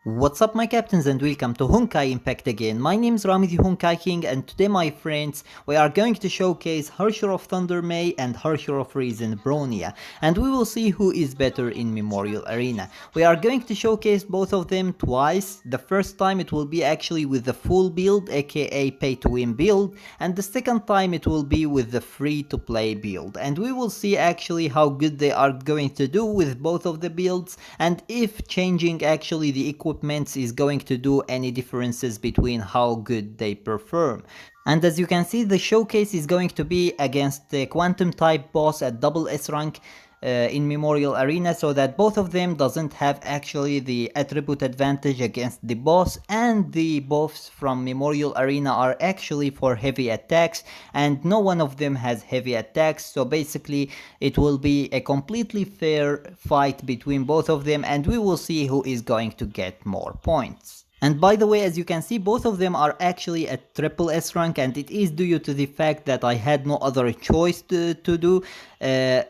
What's up my captains and welcome to Honkai Impact again. My name is Rami the Honkai King, and today my friends we are going to showcase Herrscher of Thunder May and Herrscher of Reason Bronya, and we will see who is better in Memorial Arena. We are going to showcase both of them twice. The first time it will be actually with the full build, aka pay to win build, and the second time it will be with the free to play build, and we will see actually how good they are going to do with both of the builds, and if changing actually the equipment is going to do any differences between how good they perform. And as you can see, the showcase is going to be against the quantum type boss at double S rank in Memorial Arena, so that both of them doesn't have actually the attribute advantage against the boss, and the buffs from Memorial Arena are actually for heavy attacks, and no one of them has heavy attacks, so basically it will be a completely fair fight between both of them, and we will see who is going to get more points. And by the way, as you can see, both of them are actually at triple S rank, and it is due to the fact that I had no other choice to do.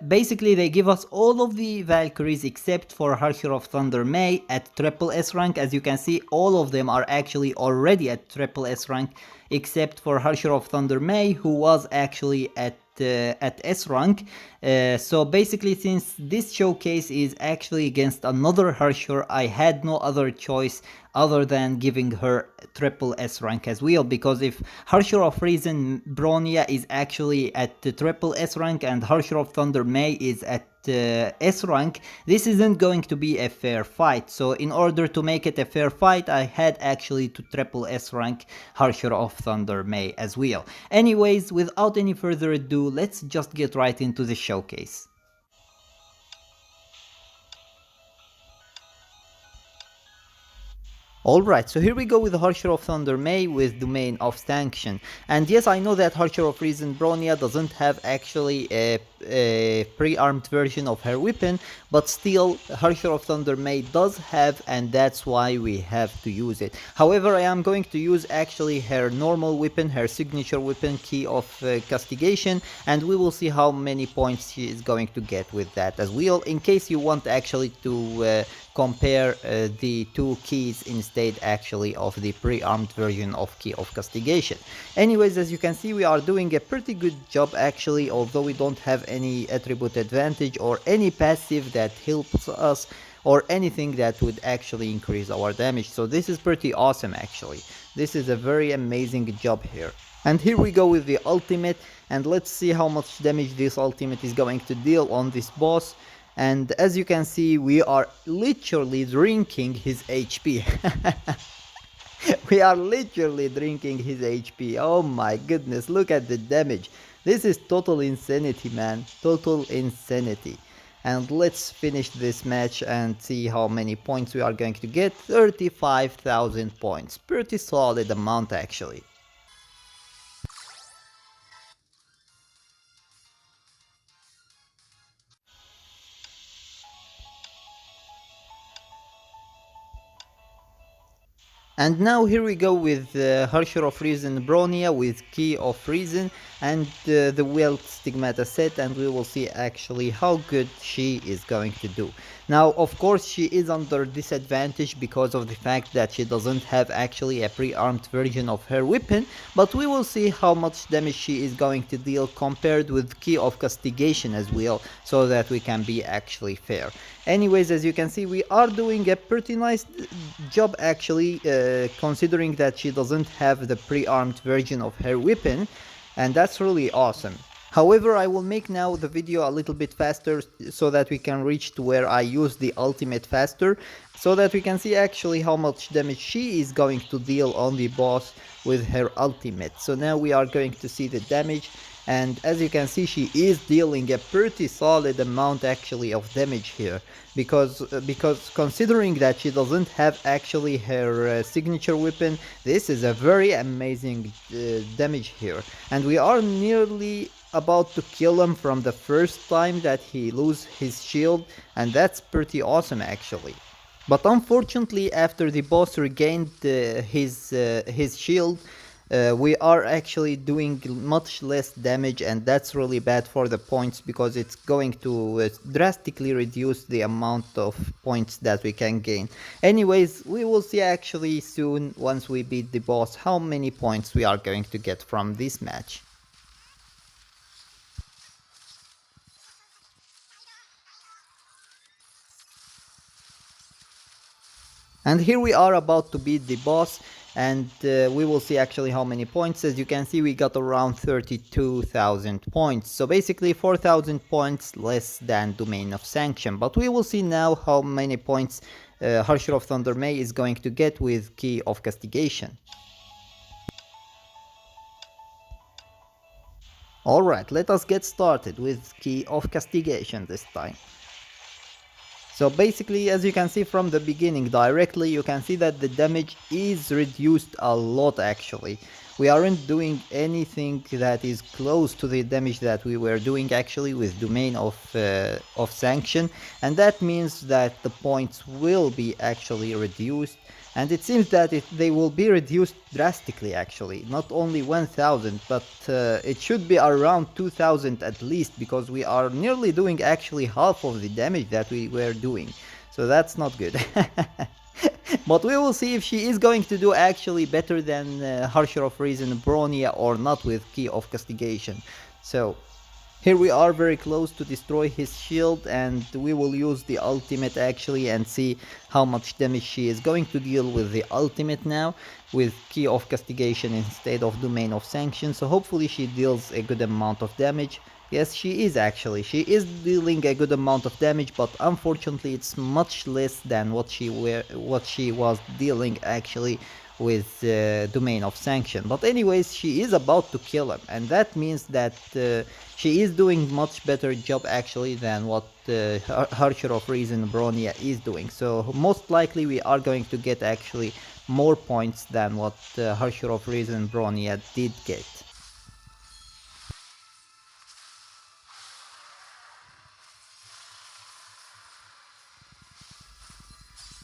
Basically, they give us all of the Valkyries except for Herrscher of Thunder May at triple S rank. As you can see, all of them are actually already at triple S rank, except for Herrscher of Thunder May, who was actually at S rank. So basically, since this showcase is actually against another Herrscher, I had no other choice other than giving her triple S rank as well, because if Herrscher of Reason Bronya is actually at the triple S rank and Herrscher of Thunder May is at S rank, this isn't going to be a fair fight. So in order to make it a fair fight, I had actually to triple S rank Herrscher of Thunder May as well. Anyways, without any further ado, let's just get right into the showcase. Alright, so here we go with the Herrscher of Thunder May with Domain of Sanction. And yes, I know that Herrscher of Reason Bronya doesn't have actually a pre-armed version of her weapon, but still Herrscher of Thunder May does have, and that's why we have to use it. However, I am going to use actually her normal weapon, her signature weapon, Key of Castigation, and we will see how many points she is going to get with that as well, in case you want actually to compare the two keys instead actually of the pre-armed version of Key of Castigation. Anyways, as you can see, we are doing a pretty good job actually, although we don't have any attribute advantage or any passive that helps us or anything that would actually increase our damage. So this is pretty awesome actually. This is a very amazing job here. And here we go with the ultimate, and let's see how much damage this ultimate is going to deal on this boss. And as you can see, we are literally drinking his HP. We are literally drinking his HP. Oh my goodness, look at the damage. This is total insanity, man. Total insanity. And let's finish this match and see how many points we are going to get. 35,000 points. Pretty solid amount actually. And now here we go with Herrscher of Reason Bronya with Key of Reason and the Wealth Stigmata set, and we will see actually how good she is going to do. Now, of course, she is under disadvantage because of the fact that she doesn't have actually a pre-armed version of her weapon, but we will see how much damage she is going to deal compared with Key of Castigation as well, so that we can be actually fair. Anyways, as you can see, we are doing a pretty nice job actually, considering that she doesn't have the pre-armed version of her weapon, and that's really awesome. However, I will make now the video a little bit faster so that we can reach to where I use the ultimate faster, so that we can see actually how much damage she is going to deal on the boss with her ultimate. So now we are going to see the damage, and as you can see, she is dealing a pretty solid amount actually of damage here, because considering that she doesn't have actually her signature weapon, this is a very amazing damage here, and we are nearly about to kill him from the first time that he loses his shield, and that's pretty awesome actually. But unfortunately, after the boss regained his shield, we are actually doing much less damage, and that's really bad for the points because it's going to drastically reduce the amount of points that we can gain. Anyways, we will see actually soon, once we beat the boss, how many points we are going to get from this match. And here we are about to beat the boss, and we will see actually how many points. As you can see, we got around 32,000 points, so basically 4,000 points less than Domain of Sanction. But we will see now how many points Herrscher of Thunder May is going to get with Key of Castigation. Alright, let us get started with Key of Castigation this time. So basically, as you can see from the beginning directly, you can see that the damage is reduced a lot actually. We aren't doing anything that is close to the damage that we were doing actually with Domain of Sanction, and that means that the points will be actually reduced, and it seems that they will be reduced drastically actually, not only 1000, but it should be around 2000 at least, because we are nearly doing actually half of the damage that we were doing, so that's not good. But we will see if she is going to do actually better than Herrscher of Reason Bronya or not with Key of Castigation. So here we are very close to destroy his shield, and we will use the ultimate actually and see how much damage she is going to deal with the ultimate now with Key of Castigation instead of Domain of Sanction. So hopefully she deals a good amount of damage. Yes, she is actually. She is dealing a good amount of damage, but unfortunately it's much less than what she was dealing actually with Domain of Sanction. But anyways, she is about to kill him, and that means that she is doing much better job actually than what Herrscher of Reason Bronya is doing. So most likely we are going to get actually more points than what Herrscher of Reason Bronya did get.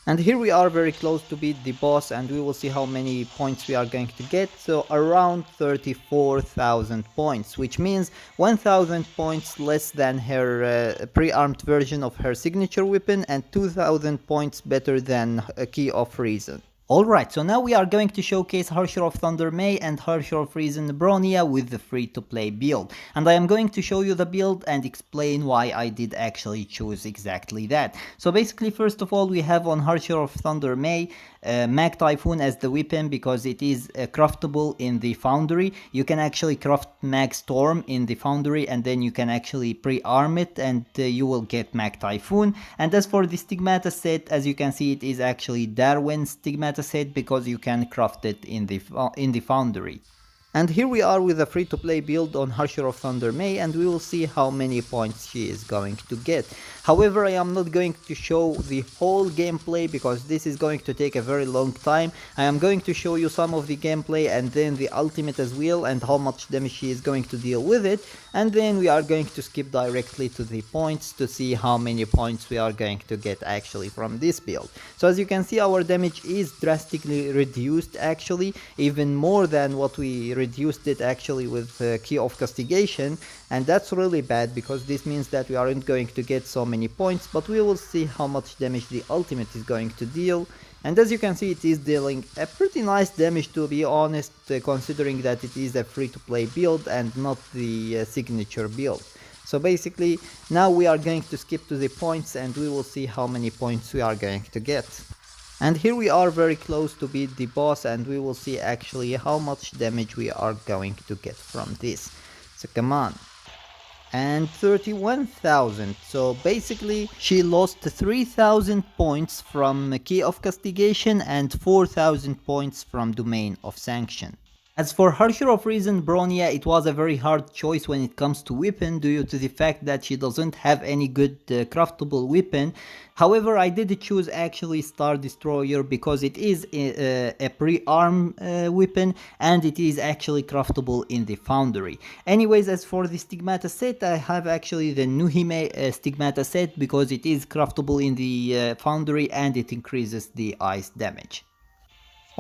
And here we are very close to beat the boss, and we will see how many points we are going to get. So around 34,000 points, which means 1000 points less than her pre-armed version of her signature weapon, and 2000 points better than a Key of Reason. Alright, so now we are going to showcase Herrscher of Thunder May and Herrscher of Reason Bronya with the free-to-play build. And I am going to show you the build and explain why I did actually choose exactly that. So basically, first of all, we have on Herrscher of Thunder May Mag Typhoon as the weapon because it is craftable in the foundry. You can actually craft Mag Storm in the foundry, and then you can actually pre-arm it, and you will get Mag Typhoon. And as for the Stigmata set, as you can see, it is actually Darwin's Stigmata set because you can craft it in the foundry. And here we are with a free-to-play build on Herrscher of Thunder May, and we will see how many points she is going to get. However, I am not going to show the whole gameplay because this is going to take a very long time. I am going to show you some of the gameplay and then the ultimate as well, and how much damage she is going to deal with it. And then we are going to skip directly to the points to see how many points we are going to get actually from this build. So as you can see, our damage is drastically reduced actually, even more than what we reduced it actually with Key of Castigation, and that's really bad because this means that we aren't going to get so many points, but we will see how much damage the ultimate is going to deal. And as you can see, it is dealing a pretty nice damage, to be honest, considering that it is a free-to-play build and not the signature build. So basically, now we are going to skip to the points and we will see how many points we are going to get. And here we are very close to beat the boss, and we will see actually how much damage we are going to get from this. So come on. And 31,000. So basically she lost 3,000 points from Key of Castigation and 4,000 points from Domain of Sanction. As for Herrscher of Reason Bronya, it was a very hard choice when it comes to weapon due to the fact that she doesn't have any good craftable weapon. However, I did choose actually Star Destroyer because it is a pre-arm weapon and it is actually craftable in the foundry. Anyways, as for the Stigmata set, I have actually the Nuhime Stigmata set because it is craftable in the foundry and it increases the ice damage.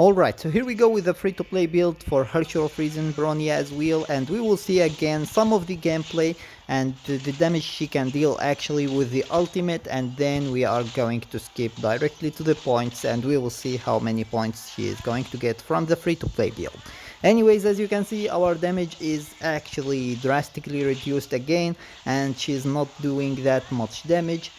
Alright, so here we go with the free-to-play build for Herrscher of Reason Bronya as well, and we will see again some of the gameplay and the damage she can deal actually with the ultimate, and then we are going to skip directly to the points and we will see how many points she is going to get from the free-to-play build. Anyways, as you can see, our damage is actually drastically reduced again and she's not doing that much damage.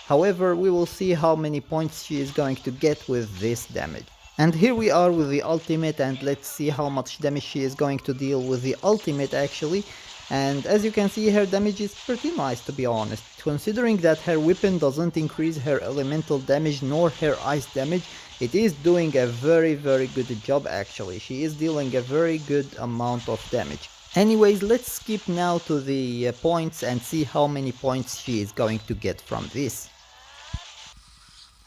However, we will see how many points she is going to get with this damage. And here we are with the ultimate, and let's see how much damage she is going to deal with the ultimate actually. And as you can see, her damage is pretty nice, to be honest. Considering that her weapon doesn't increase her elemental damage nor her ice damage, it is doing a very good job actually. She is dealing a very good amount of damage. Anyways, let's skip now to the points and see how many points she is going to get from this.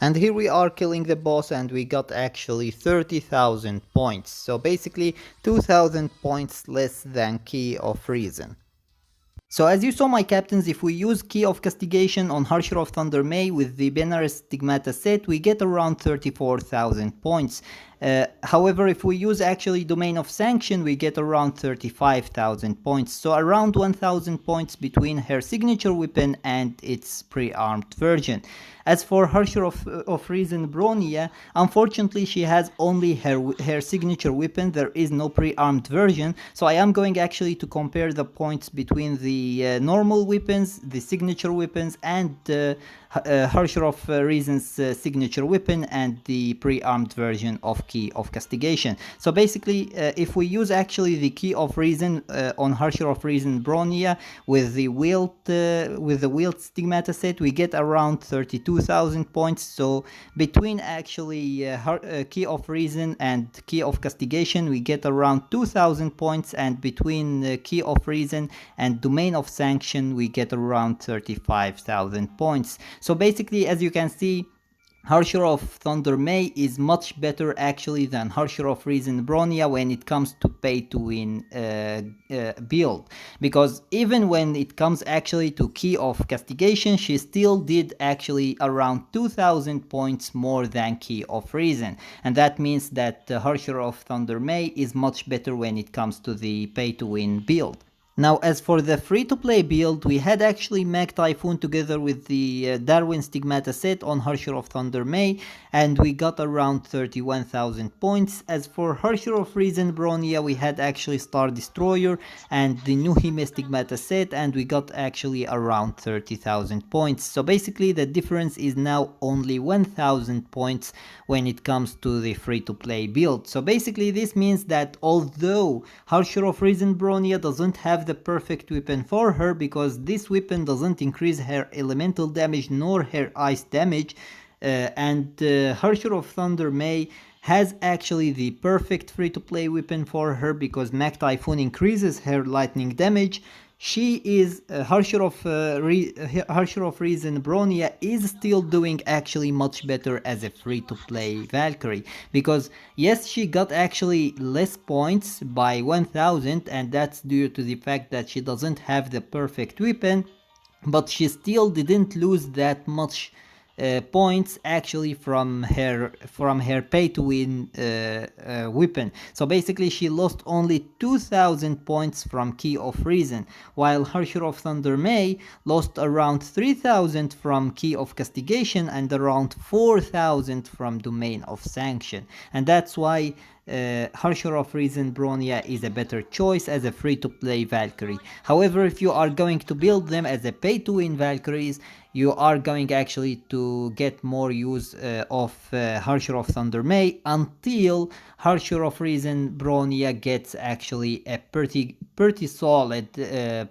And here we are killing the boss and we got actually 30,000 points. So basically 2,000 points less than Key of Reason. So as you saw, my captains, if we use Key of Castigation on Herrscher of Thunder May with the Benares Stigmata set, we get around 34,000 points. However, if we use actually Domain of Sanction, we get around 35,000 points. So around 1,000 points between her signature weapon and its pre-armed version. As for Herrscher of Reason Bronya, unfortunately she has only her signature weapon, there is no pre-armed version, so I am going actually to compare the points between the normal weapons, the signature weapons, and Herrscher of Reason's signature weapon and the pre-armed version of Key of Castigation. So basically, if we use actually the Key of Reason on Herrscher of Reason Bronya with the Wield Stigmata set, we get around 32,000 points. So between actually Key of Reason and Key of Castigation, we get around 2,000 points, and between Key of Reason and Domain of Sanction, we get around 35,000 points. So basically, as you can see, Herrscher of Thunder May is much better actually than Herrscher of Reason Bronya when it comes to pay to win build, because even when it comes actually to Key of Castigation, she still did actually around 2,000 points more than Key of Reason, and that means that Herrscher of Thunder May is much better when it comes to the pay to win build. Now, as for the free-to-play build, we had actually Mag Typhoon together with the Darwin Stigmata set on Herrscher of Thunder May, and we got around 31,000 points. As for Herrscher of Reason Bronya, we had actually Star Destroyer and the Nuhime Stigmata set, and we got actually around 30,000 points. So basically the difference is now only 1,000 points when it comes to the free-to-play build. So basically this means that although Herrscher of Reason Bronya doesn't have the perfect weapon for her, because this weapon doesn't increase her elemental damage nor her ice damage, and Herrscher of Thunder May has actually the perfect free-to-play weapon for her, because Mag Typhoon increases her lightning damage. She is Herrscher of Reason Bronya is still doing actually much better as a free-to-play Valkyrie, because yes, she got actually less points by 1,000, and that's due to the fact that she doesn't have the perfect weapon, but she still didn't lose that much points actually from her pay to win weapon. So basically she lost only 2,000 points from Key of Reason, while Herrscher of Thunder May lost around 3,000 from Key of Castigation and around 4,000 from Domain of Sanction, and that's why Herrscher of Reason Bronya is a better choice as a free-to-play Valkyrie. However, if you are going to build them as a pay-to-win Valkyries, you are going actually to get more use of Herrscher of Thunder May until Herrscher of Reason Bronya gets actually a pretty solid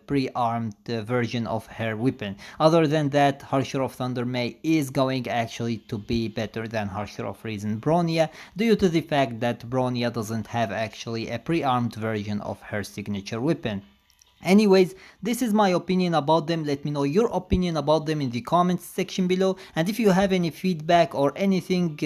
pre-armed version of her weapon. Other than that, Herrscher of Thunder May is going actually to be better than Herrscher of Reason Bronya, due to the fact that Bronya doesn't have actually a pre-armed version of her signature weapon. Anyways, this is my opinion about them. Let me know your opinion about them in the comments section below, and if you have any feedback or anything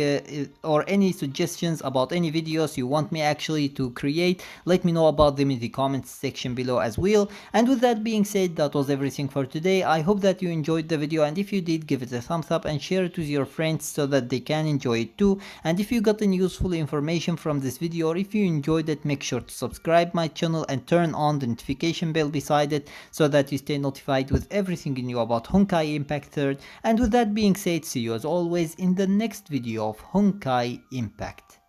or any suggestions about any videos you want me actually to create, let me know about them in the comments section below as well. And with that being said, that was everything for today. I hope that you enjoyed the video, and if you did, give it a thumbs up and share it with your friends so that they can enjoy it too. And if you got any useful information from this video, or if you enjoyed it, make sure to subscribe my channel and turn on the notification bell beside it so that you stay notified with everything new about Honkai Impact 3rd. And with that being said, see you as always in the next video of Honkai Impact.